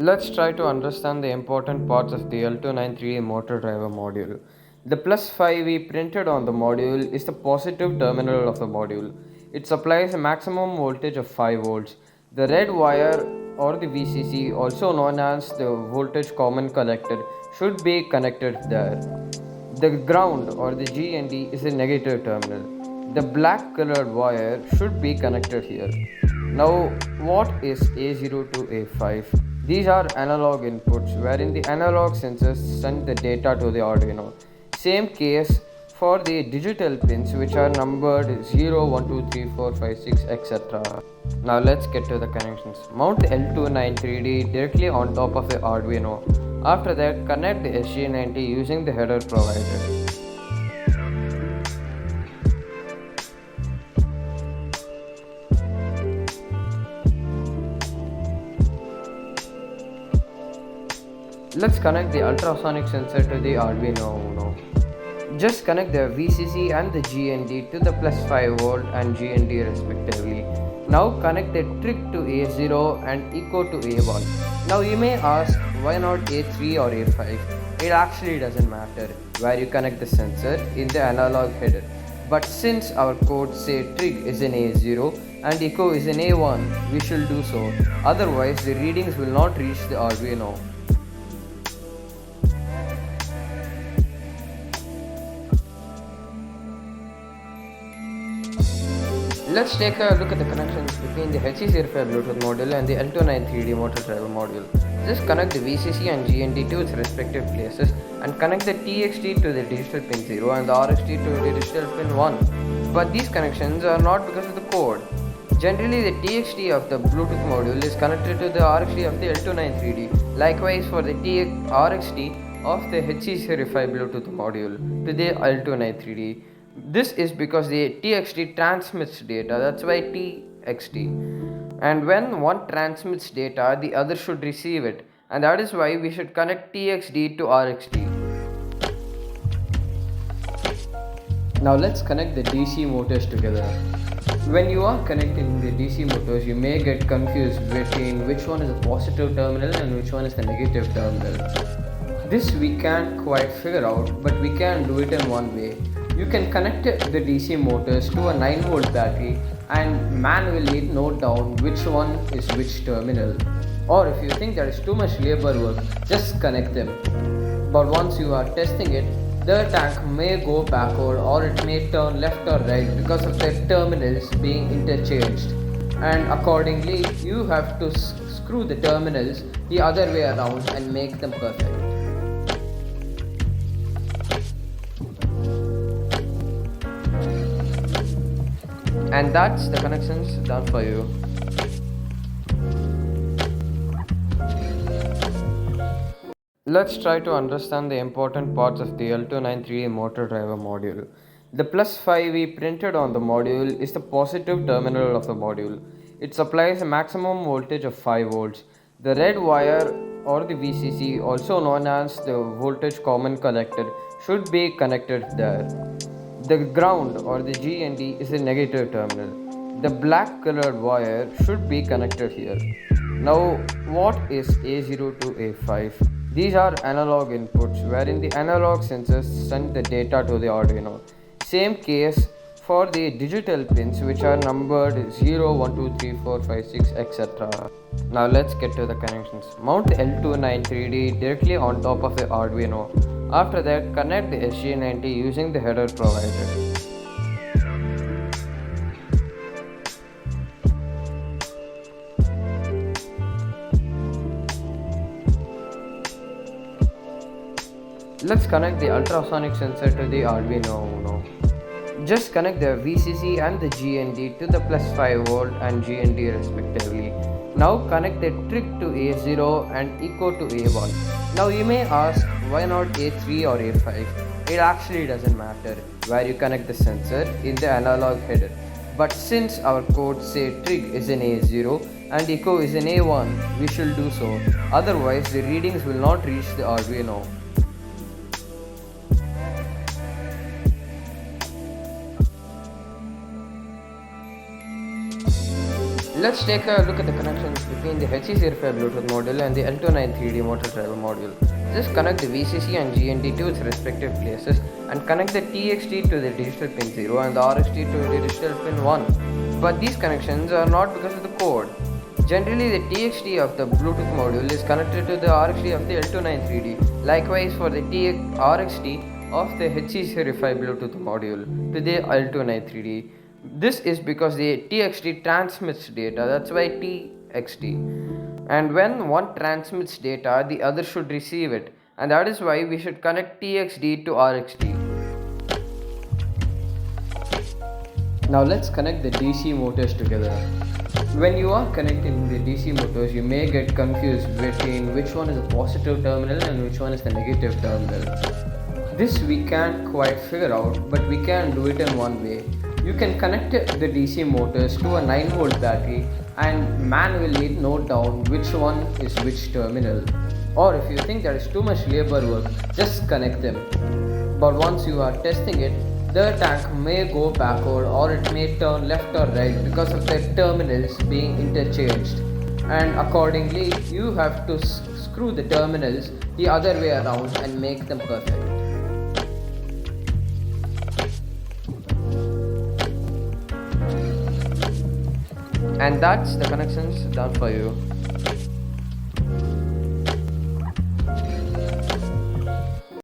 Let's try to understand the important parts of the L293 motor driver module. The plus 5 printed on the module is the positive terminal of the module. It supplies a maximum voltage of 5 volts. The red wire or the VCC, also known as the voltage common collector, should be connected there. The ground or the GND is a negative terminal. The black colored wire should be connected here. Now, what is A0 to A5? These are analog inputs wherein the analog sensors send the data to the Arduino. Same case for the digital pins, which are numbered 0, 1, 2, 3, 4, 5, 6, etc. Now let's get to the connections. Mount the L293D directly on top of the Arduino. After that, connect the SG90 using the header provided. Let's connect the ultrasonic sensor to the Arduino Uno. Just connect the VCC and the GND to the plus 5 volt and GND respectively. Now connect the trig to A0 and echo to A1. Now you may ask, why not A3 or A5? It actually doesn't matter where you connect the sensor in the analog header. But since our code say trig is in A0 and echo is in A1, we should do so. Otherwise the readings will not reach the Arduino. Let's take a look at the connections between the HC05 Bluetooth module and the L293D motor driver module. Just connect the VCC and GND to its respective places and connect the TXT to the digital pin 0 and the RXT to the digital pin 1. But these connections are not because of the code. Generally, the TXT of the Bluetooth module is connected to the RXT of the L293D. Likewise, for the RXT of the HC05 Bluetooth module to the L293D. This is because the TXT transmits data, that's why TXT. And when one transmits data, the other should receive it, and that is why we should connect TXT to RXT. Now let's connect the DC motors together. When you are connecting the DC motors, you may get confused between which one is the positive terminal and which one is the negative terminal. This we can't quite figure out, but we can do it in one way. You can connect the DC motors to a 9 volt battery and manually note down which one is which terminal. Or if you think there is too much labor work, just connect them. But once you are testing it, the tank may go backward or it may turn left or right because of the terminals being interchanged. And accordingly, you have to screw the terminals the other way around and make them perfect. And that's the connections done for you. Let's try to understand the important parts of the L293 motor driver module. The plus 5 printed on the module is the positive terminal of the module. It supplies a maximum voltage of 5 volts. The red wire or the VCC, also known as the voltage common collector, should be connected there. The ground or the GND is a negative terminal. The black colored wire should be connected here. Now, what is A0 to A5? These are analog inputs wherein the analog sensors send the data to the Arduino. Same case for the digital pins, which are numbered 0, 1, 2, 3, 4, 5, 6, etc. Now let's get to the connections. Mount the L293D directly on top of the Arduino. After that, connect the SG90 using the header provided. Let's connect the ultrasonic sensor to the Arduino Uno. Just connect the VCC and the GND to the plus 5 volt and GND respectively. Now connect the trig to A0 and echo to A1. Now you may ask, why not A3 or A5? It actually doesn't matter where you connect the sensor in the analog header. But since our code say trig is in A0 and echo is in A1, we should do so. Otherwise the readings will not reach the Arduino. Let's take a look at the connections between the HC05 Bluetooth module and the L293D motor driver module. Just connect the VCC and GND to its respective places and connect the TXT to the digital pin 0 and the RXT to the digital pin 1. But these connections are not because of the code. Generally, the TXT of the Bluetooth module is connected to the RXT of the L293D. Likewise, for the RXT of the HC05 Bluetooth module to the L293D. This is because the TXT transmits data, that's why TXT. And when one transmits data, the other should receive it, and that is why we should connect TXT to RXT. Now let's connect the DC motors together. When you are connecting the DC motors, you may get confused between which one is the positive terminal and which one is the negative terminal. This we can't quite figure out, but we can do it in one way. You can connect the DC motors to a 9-volt battery and manually note down which one is which terminal. Or if you think there is too much labor work, just connect them. But once you are testing it, the tank may go backward or it may turn left or right because of the terminals being interchanged. And accordingly, you have to screw the terminals the other way around and make them perfect. And that's the connections done for you.